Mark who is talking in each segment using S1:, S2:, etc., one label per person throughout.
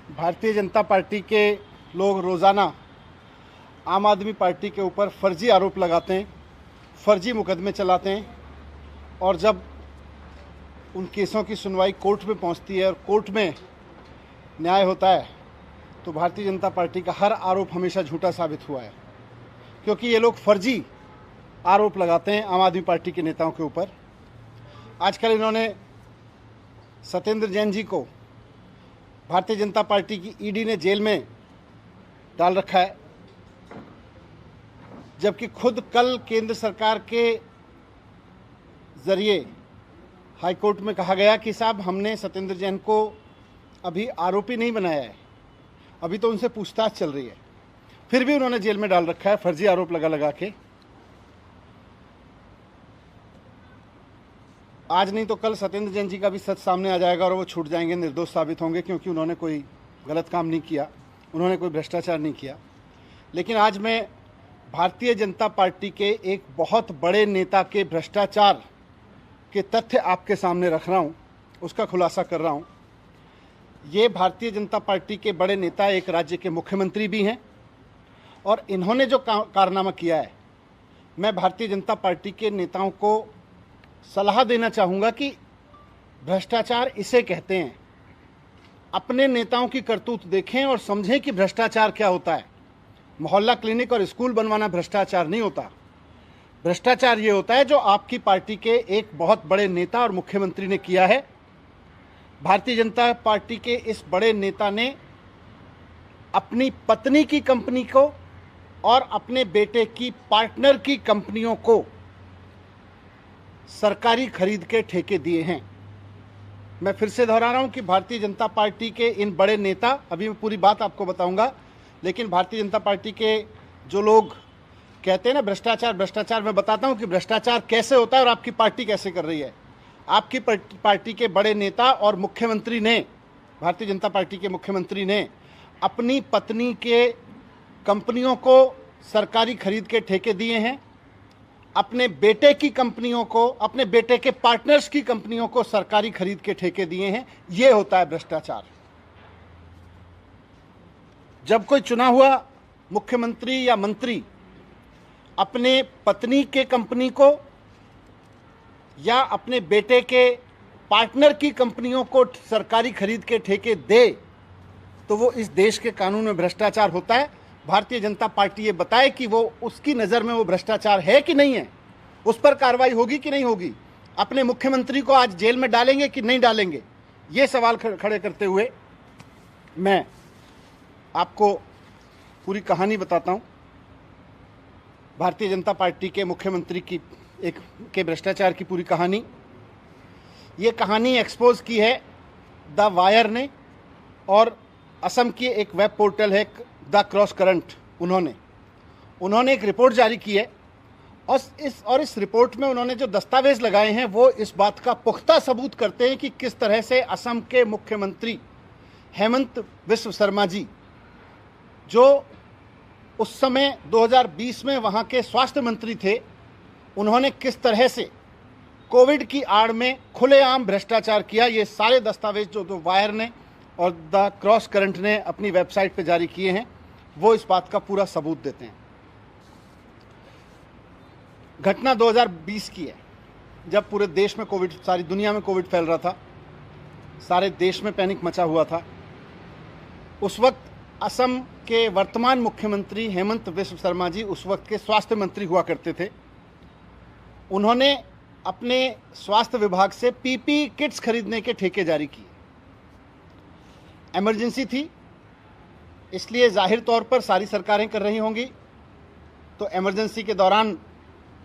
S1: Bharatiya Janata party के लोग रोज़ाना आम आदमी पार्टी के ऊपर फर्जी आरोप लगाते हैं, फर्जी मुकदमे चलाते हैं और जब उन केसों की सुनवाई कोर्ट में पहुंचती है और कोर्ट में न्याय होता है तो भारतीय जनता पार्टी का हर आरोप हमेशा झूठा साबित हुआ है, क्योंकि ये लोग फर्जी आरोप लगाते हैं आम आदमी पार्टी के नेताओं के ऊपर। आजकल इन्होंने सत्येंद्र जैन जी को भारतीय जनता पार्टी की ईडी ने जेल में डाल रखा है, जबकि खुद कल केंद्र सरकार के जरिए हाईकोर्ट में कहा गया कि साहब हमने सत्येंद्र जैन को अभी आरोपी नहीं बनाया है, अभी तो उनसे पूछताछ चल रही है, फिर भी उन्होंने जेल में डाल रखा है फर्जी आरोप लगा के। आज नहीं तो कल सत्येंद्र जैन जी का भी सच सामने आ जाएगा और वो छूट जाएंगे, निर्दोष साबित होंगे, क्योंकि उन्होंने कोई गलत काम नहीं किया, उन्होंने कोई भ्रष्टाचार नहीं किया। लेकिन आज मैं भारतीय जनता पार्टी के एक बहुत बड़े नेता के भ्रष्टाचार के तथ्य आपके सामने रख रहा हूँ, उसका खुलासा कर रहा हूँ। ये भारतीय जनता पार्टी के बड़े नेता एक राज्य के मुख्यमंत्री भी हैं और इन्होंने जो कारनामा किया है, मैं भारतीय जनता पार्टी के नेताओं को सलाह देना चाहूँगा कि भ्रष्टाचार इसे कहते हैं। अपने नेताओं की करतूत देखें और समझें कि भ्रष्टाचार क्या होता है। मोहल्ला क्लिनिक और स्कूल बनवाना भ्रष्टाचार नहीं होता। भ्रष्टाचार ये होता है जो आपकी पार्टी के एक बहुत बड़े नेता और मुख्यमंत्री ने किया है। भारतीय जनता पार्टी के इस बड़े नेता ने अपनी पत्नी की कंपनी को और अपने बेटे की पार्टनर की कंपनियों को सरकारी खरीद के ठेके दिए हैं। मैं फिर से दोहरा रहा हूं कि भारतीय जनता पार्टी के इन बड़े नेता, अभी मैं पूरी बात आपको बताऊंगा, लेकिन भारतीय जनता पार्टी के जो लोग कहते हैं ना भ्रष्टाचार भ्रष्टाचार, मैं बताता हूं कि भ्रष्टाचार कैसे होता है और आपकी पार्टी कैसे कर रही है। आपकी पार्टी के बड़े नेता और मुख्यमंत्री ने, भारतीय जनता पार्टी के मुख्यमंत्री ने अपनी पत्नी के कंपनियों को सरकारी खरीद के ठेके दिए हैं, अपने बेटे की कंपनियों को, अपने बेटे के पार्टनर्स की कंपनियों को सरकारी खरीद के ठेके दिए हैं। यह होता है भ्रष्टाचार। जब कोई चुना हुआ मुख्यमंत्री या मंत्री अपने पत्नी के कंपनी को या अपने बेटे के पार्टनर की कंपनियों को सरकारी खरीद के ठेके दे तो वो इस देश के कानून में भ्रष्टाचार होता है। भारतीय जनता पार्टी ये बताए कि वो उसकी नज़र में वो भ्रष्टाचार है कि नहीं है, उस पर कार्रवाई होगी कि नहीं होगी। अपने मुख्यमंत्री को आज जेल में डालेंगे कि नहीं डालेंगे, ये सवाल खड़े करते हुए मैं आपको पूरी कहानी बताता हूँ। भारतीय जनता पार्टी के मुख्यमंत्री की के भ्रष्टाचार की पूरी कहानी, ये कहानी एक्सपोज की है द वायर ने और असम की एक वेब पोर्टल है द क्रॉस करंट, उन्होंने एक रिपोर्ट जारी की है और इस रिपोर्ट में उन्होंने जो दस्तावेज लगाए हैं वो इस बात का पुख्ता सबूत करते हैं कि किस तरह से असम के मुख्यमंत्री हेमंत बिस्व शर्मा जी, जो उस समय 2020 में वहाँ के स्वास्थ्य मंत्री थे, उन्होंने किस तरह से कोविड की आड़ में खुलेआम भ्रष्टाचार किया। ये सारे दस्तावेज जो वायर ने और द क्रॉस करंट ने अपनी वेबसाइट पर जारी किए हैं वो इस बात का पूरा सबूत देते हैं। घटना 2020 की है, जब पूरे देश में कोविड, सारी दुनिया में कोविड फैल रहा था, सारे देश में पैनिक मचा हुआ था। उस वक्त असम के वर्तमान मुख्यमंत्री हेमंत बिस्व शर्मा जी उस वक्त के स्वास्थ्य मंत्री हुआ करते थे। उन्होंने अपने स्वास्थ्य विभाग से पीपी किट्स खरीदने के ठेके जारी किए। इमरजेंसी थी, इसलिए जाहिर तौर पर सारी सरकारें कर रही होंगी, तो इमरजेंसी के दौरान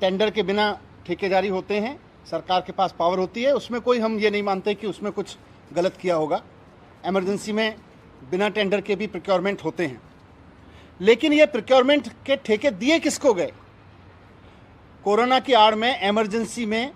S1: टेंडर के बिना ठेके जारी होते हैं, सरकार के पास पावर होती है, उसमें कोई हम ये नहीं मानते कि उसमें कुछ गलत किया होगा। इमरजेंसी में बिना टेंडर के भी प्रोक्योरमेंट होते हैं। लेकिन ये प्रोक्योरमेंट के ठेके दिए किसको गए? कोरोना की आड़ में इमरजेंसी में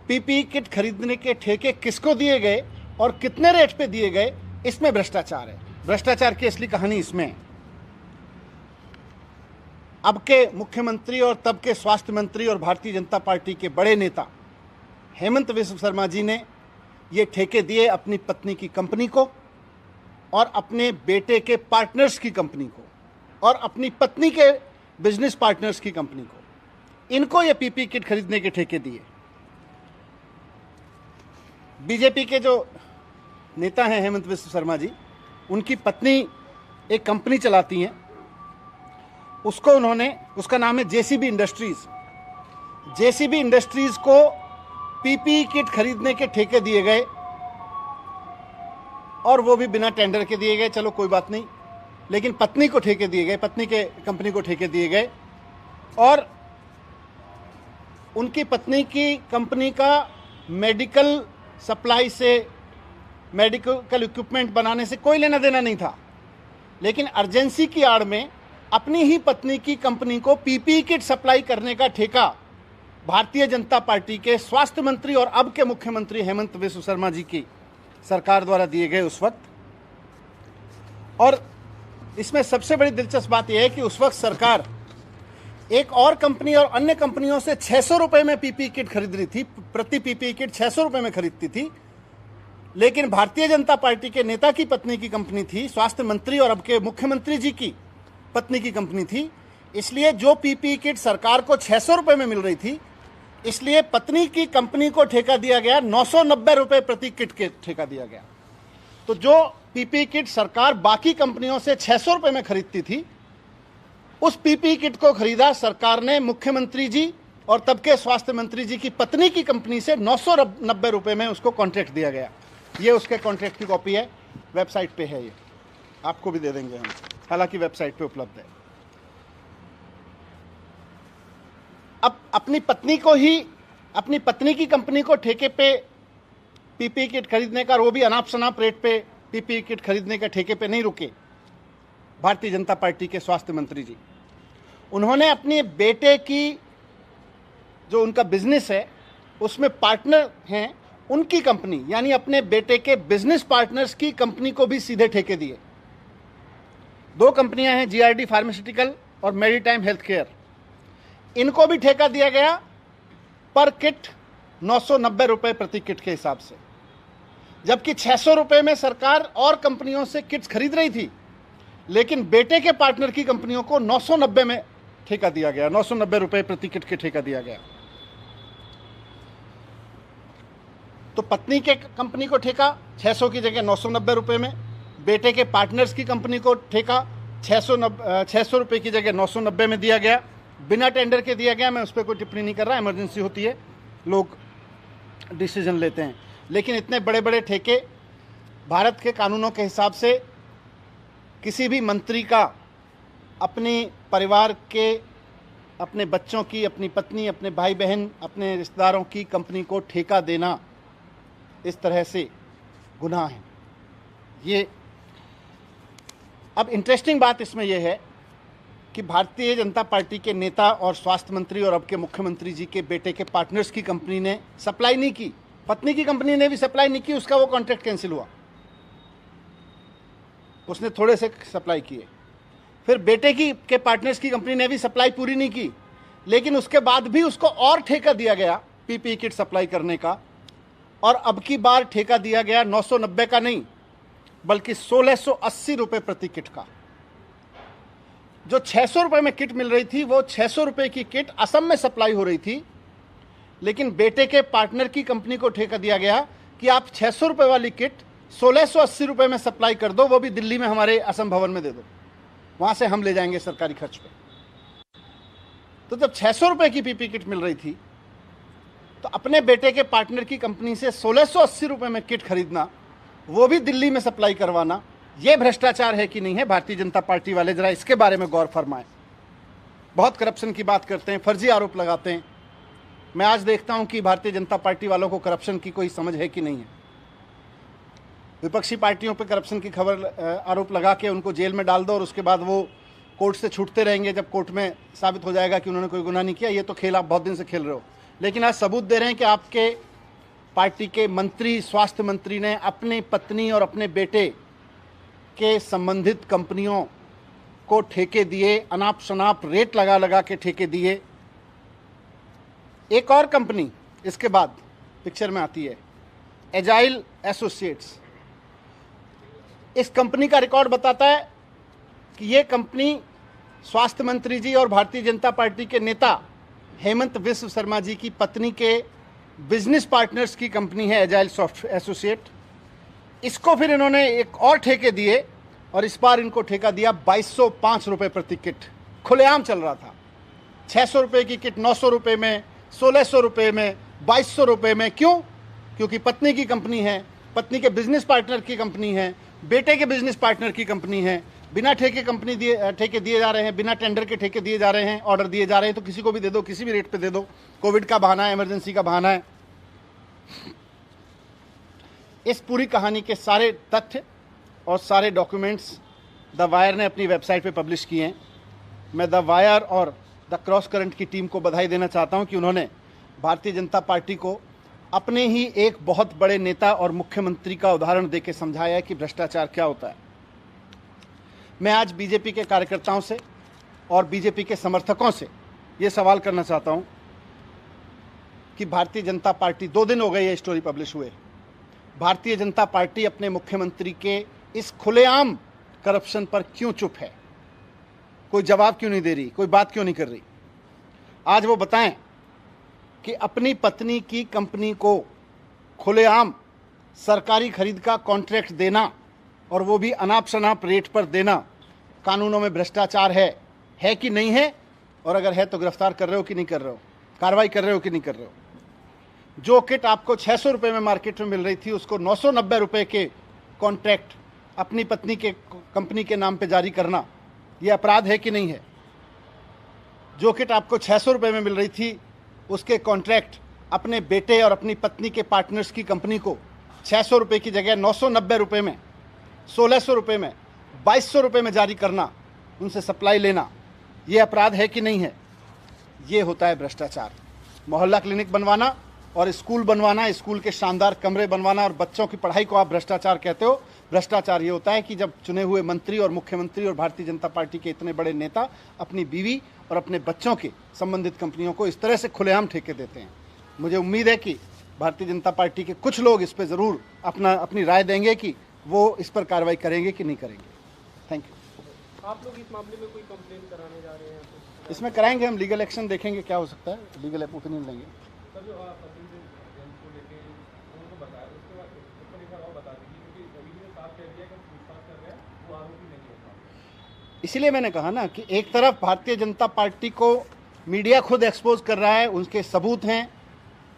S1: पीपी किट खरीदने के ठेके किसको दिए गए और कितने रेट पे दिए गए, इसमें भ्रष्टाचार है। भ्रष्टाचार की असली कहानी इसमें है। अब के मुख्यमंत्री और तब के स्वास्थ्य मंत्री और भारतीय जनता पार्टी के बड़े नेता हेमंत विश्व शर्मा जी ने ये ठेके दिए अपनी पत्नी की कंपनी को और अपने बेटे के पार्टनर्स की कंपनी को और अपनी पत्नी के बिजनेस पार्टनर्स की कंपनी को। इनको ये पीपी किट खरीदने के ठेके दिए। बीजेपी के जो नेता हैं हेमंत विश्व शर्मा जी, उनकी पत्नी एक कंपनी चलाती हैं, उसका नाम है जेसीबी इंडस्ट्रीज। जेसीबी इंडस्ट्रीज को पीपी किट खरीदने के ठेके दिए गए और वो भी बिना टेंडर के दिए गए, चलो कोई बात नहीं, लेकिन पत्नी को ठेके दिए गए, पत्नी के कंपनी को ठेके दिए गए और उनकी पत्नी की कंपनी का मेडिकल सप्लाई से, मेडिकल इक्विपमेंट बनाने से कोई लेना देना नहीं था, लेकिन अर्जेंसी की आड़ में अपनी ही पत्नी की कंपनी को पीपी किट सप्लाई करने का ठेका भारतीय जनता पार्टी के स्वास्थ्य मंत्री और अब के मुख्यमंत्री हेमंत विश्व शर्मा जी की सरकार द्वारा दिए गए उस वक्त। और इसमें सबसे बड़ी दिलचस्प बात यह है कि उस वक्त सरकार एक और कंपनी और अन्य कंपनियों से 600 रुपए में पीपी किट खरीद रही थी, प्रति पीपी किट 600 रुपए में खरीदती थी, लेकिन भारतीय जनता पार्टी के नेता की पत्नी की कंपनी थी, स्वास्थ्य मंत्री और अब के मुख्यमंत्री जी की पत्नी की कंपनी थी, इसलिए जो पीपी किट सरकार को 600 रुपए में मिल रही थी, इसलिए पत्नी की कंपनी को ठेका दिया गया 990 रुपए प्रति किट के ठेका दिया गया। तो जो पीपी किट सरकार बाकी कंपनियों से 600 रुपए में खरीदती थी, उस पीपी किट को खरीदा सरकार ने मुख्यमंत्री जी और तब के स्वास्थ्य मंत्री जी की पत्नी की कंपनी से 990 रुपए में उसको कॉन्ट्रैक्ट दिया गया। ये उसके कॉन्ट्रैक्ट की कॉपी है, वेबसाइट पे है, ये आपको भी दे देंगे हम, हालांकि वेबसाइट पे उपलब्ध है। अब अपनी पत्नी की कंपनी को ठेके पे पीपी किट खरीदने का, वो भी अनाप शनाप रेट पे पीपी किट खरीदने के ठेके पे नहीं रुके भारतीय जनता पार्टी के स्वास्थ्य मंत्री जी। उन्होंने अपने बेटे की जो उनका बिजनेस है उसमें पार्टनर हैं, उनकी कंपनी यानी अपने बेटे के बिजनेस पार्टनर्स की कंपनी को भी सीधे ठेके दिए। दो कंपनियां हैं, जीआरडी फार्मास्यूटिकल और मेरीटाइम हेल्थ केयर, इनको भी ठेका दिया गया पर किट 990 रुपए प्रति किट के हिसाब से, जबकि 600 रुपए में सरकार और कंपनियों से किट्स खरीद रही थी, लेकिन बेटे के पार्टनर की कंपनियों को 990 में ठेका दिया गया, 990 रुपए प्रति किट के ठेका दिया गया। तो पत्नी के कंपनी को ठेका 600 की जगह 990 रुपए में, बेटे के पार्टनर्स की कंपनी को ठेका 600 रुपए की जगह 990 में दिया गया, बिना टेंडर के दिया गया। मैं उस पर कोई टिप्पणी नहीं कर रहा, इमरजेंसी होती है, लोग डिसीजन लेते हैं, लेकिन इतने बड़े बड़े ठेके भारत के कानूनों के हिसाब से किसी भी मंत्री का अपने परिवार के, अपने बच्चों की, अपनी पत्नी, अपने भाई बहन, अपने रिश्तेदारों की कंपनी को ठेका देना इस तरह से गुनाह है। ये अब इंटरेस्टिंग बात इसमें यह है कि भारतीय जनता पार्टी के नेता और स्वास्थ्य मंत्री और अब के मुख्यमंत्री जी के बेटे के पार्टनर्स की कंपनी ने सप्लाई नहीं की, पत्नी की कंपनी ने भी सप्लाई नहीं की, उसका वो कॉन्ट्रैक्ट कैंसिल हुआ, उसने थोड़े से सप्लाई किए। फिर बेटे के पार्टनर्स की कंपनी ने भी सप्लाई पूरी नहीं की, लेकिन उसके बाद भी उसको और ठेका दिया गया पीपी किट सप्लाई करने का, और अब की बार ठेका दिया गया 990 का नहीं बल्कि 1680 रुपए प्रति किट का। जो 600 रुपए में किट मिल रही थी, वो 600 रुपए की किट असम में सप्लाई हो रही थी, लेकिन बेटे के पार्टनर की कंपनी को ठेका दिया गया कि आप 600 रुपए वाली किट 1680 रुपए में सप्लाई कर दो, वो भी दिल्ली में हमारे असम भवन में दे दो, वहां से हम ले जाएंगे सरकारी खर्च पे। तो जब 600 रुपए की पीपी किट मिल रही थी, तो अपने बेटे के पार्टनर की कंपनी से 1680 रुपए में किट खरीदना, वो भी दिल्ली में सप्लाई करवाना, यह भ्रष्टाचार है कि नहीं है? भारतीय जनता पार्टी वाले जरा इसके बारे में गौर फरमाएं। बहुत करप्शन की बात करते हैं, फर्जी आरोप लगाते हैं। मैं आज देखता हूं कि भारतीय जनता पार्टी वालों को करप्शन की कोई समझ है कि नहीं है। विपक्षी पार्टियों पर करप्शन की खबर आरोप लगा के उनको जेल में डाल दो और उसके बाद वो कोर्ट से छूटते रहेंगे जब कोर्ट में साबित हो जाएगा कि उन्होंने कोई गुनाह नहीं किया। ये तो खेल आप बहुत दिन से खेल रहे हो, लेकिन आज सबूत दे रहे हैं कि आपके पार्टी के मंत्री, स्वास्थ्य मंत्री ने अपनी पत्नी और अपने बेटे के संबंधित कंपनियों को ठेके दिए, अनाप शनाप रेट लगा लगा के ठेके दिए। एक और कंपनी इसके बाद पिक्चर में आती है, एजाइल एसोसिएट्स। इस कंपनी का रिकॉर्ड बताता है कि ये कंपनी स्वास्थ्य मंत्री जी और भारतीय जनता पार्टी के नेता हेमंत विश्व शर्मा जी की पत्नी के बिजनेस पार्टनर्स की कंपनी है एजाइल सॉफ्ट एसोसिएट। इसको फिर इन्होंने एक और ठेके दिए और इस बार इनको ठेका दिया 2205 रुपये प्रति किट। खुलेआम चल रहा था। 600 रुपये की किट 900 रुपये में, 1600 रुपये में, 2200 रुपये में। क्यों? क्योंकि पत्नी की कंपनी है, पत्नी के बिजनेस पार्टनर की कंपनी है, बेटे के बिजनेस पार्टनर की कंपनी है। बिना ठेके ठेके दिए जा रहे हैं, बिना टेंडर के ठेके दिए जा रहे हैं, ऑर्डर दिए जा रहे हैं। तो किसी को भी दे दो, किसी भी रेट पे दे दो। कोविड का बहाना है, इमरजेंसी का बहाना है। इस पूरी कहानी के सारे तथ्य और सारे डॉक्यूमेंट्स द वायर ने अपनी वेबसाइट पे पब्लिश किए हैं। मैं द वायर और द क्रॉस करंट की टीम को बधाई देना चाहता हूं कि उन्होंने भारतीय जनता पार्टी को अपने ही एक बहुत बड़े नेता और मुख्यमंत्री का उदाहरण देकर समझाया है कि भ्रष्टाचार क्या होता है। मैं आज बीजेपी के कार्यकर्ताओं से और बीजेपी के समर्थकों से ये सवाल करना चाहता हूं कि भारतीय जनता पार्टी, 2 दिन हो गए ये स्टोरी पब्लिश हुए, भारतीय जनता पार्टी अपने मुख्यमंत्री के इस खुलेआम करप्शन पर क्यों चुप है? कोई जवाब क्यों नहीं दे रही? कोई बात क्यों नहीं कर रही? आज वो बताएं कि अपनी पत्नी की कंपनी को खुलेआम सरकारी खरीद का कॉन्ट्रैक्ट देना और वो भी अनाप शनाप रेट पर देना कानूनों में भ्रष्टाचार है कि नहीं है? और अगर है तो गिरफ्तार कर रहे हो कि नहीं कर रहे हो? कार्रवाई कर रहे हो कि नहीं कर रहे हो? जो किट आपको 600 रुपये में मार्केट में मिल रही थी, उसको 990 रुपये के कॉन्ट्रैक्ट अपनी पत्नी के कंपनी के नाम पे जारी करना, यह अपराध है कि नहीं है? जो किट आपको 600 रुपये में मिल रही थी, उसके कॉन्ट्रैक्ट अपने बेटे और अपनी पत्नी के पार्टनर्स की कंपनी को 600 रुपये की जगह 990 रुपये में, 1600 रुपये में, 2200 रुपये में जारी करना, उनसे सप्लाई लेना, ये अपराध है कि नहीं है? ये होता है भ्रष्टाचार। मोहल्ला क्लिनिक बनवाना और स्कूल बनवाना, स्कूल के शानदार कमरे बनवाना और बच्चों की पढ़ाई को आप भ्रष्टाचार कहते हो। भ्रष्टाचार ये होता है कि जब चुने हुए मंत्री और मुख्यमंत्री और भारतीय जनता पार्टी के इतने बड़े नेता अपनी बीवी और अपने बच्चों के संबंधित कंपनियों को इस तरह से खुलेआम ठेके देते हैं। मुझे उम्मीद है कि भारतीय जनता पार्टी के कुछ लोग इस पर ज़रूर अपनी राय देंगे कि वो इस पर कार्रवाई करेंगे कि नहीं करेंगे। Thank you.
S2: आप लोग इस मामले में कोई कंप्लेन कराने जा रहे हैं?
S1: इसमें कराएंगे, हम लीगल एक्शन देखेंगे क्या हो सकता है, लीगल ओपिनियन लेंगे।
S2: सर, जो को लेके उनको बताया, उसके बाद ऊपर एक बार और बता दीजिए, क्योंकि रवि ने साफ कह दिया कि पूछताछ कर रहे हैं, वो आरोपी नहीं होता।
S1: इसीलिए मैंने कहा ना कि एक तरफ भारतीय जनता पार्टी को मीडिया खुद एक्सपोज कर रहा है, उसके सबूत हैं,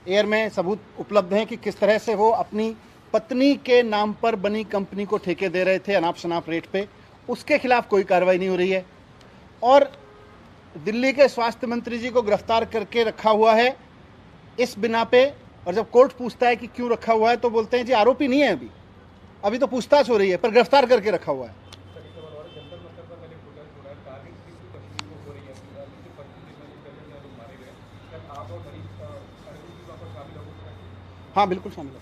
S1: एयर में सबूत उपलब्ध हैं कि किस तरह से वो अपनी पत्नी के नाम पर बनी कंपनी को ठेके दे रहे थे अनाप शनाप रेट पे। उसके खिलाफ कोई कार्रवाई नहीं हो रही है और दिल्ली के स्वास्थ्य मंत्री जी को गिरफ्तार करके रखा हुआ है इस बिना पे। और जब कोर्ट पूछता है कि क्यों रखा हुआ है तो बोलते हैं जी आरोपी नहीं है, अभी तो पूछताछ हो रही है, पर गिरफ्तार करके रखा हुआ है। हाँ बिल्कुल शामिल है।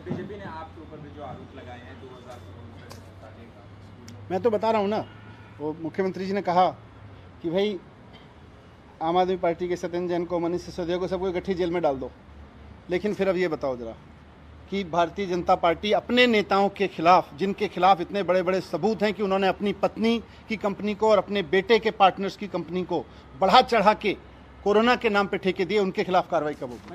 S3: बीजेपी ने आपके ऊपर भी जो आरोप लगाए हैं 2000 का,
S1: मैं तो बता रहा हूँ ना, वो मुख्यमंत्री जी ने कहा कि भाई आम आदमी पार्टी के सत्येंद्र जैन को, मनीष सिसोदिया को, सबको इकट्ठी जेल में डाल दो। लेकिन फिर अब ये बताओ जरा कि भारतीय जनता पार्टी अपने नेताओं के खिलाफ, जिनके खिलाफ इतने बड़े बड़े सबूत हैं कि उन्होंने अपनी पत्नी की कंपनी को और अपने बेटे के पार्टनर्स की कंपनी को बढ़ा चढ़ा के कोरोना के नाम पे ठेके दिए, उनके खिलाफ कार्रवाई कब होगी?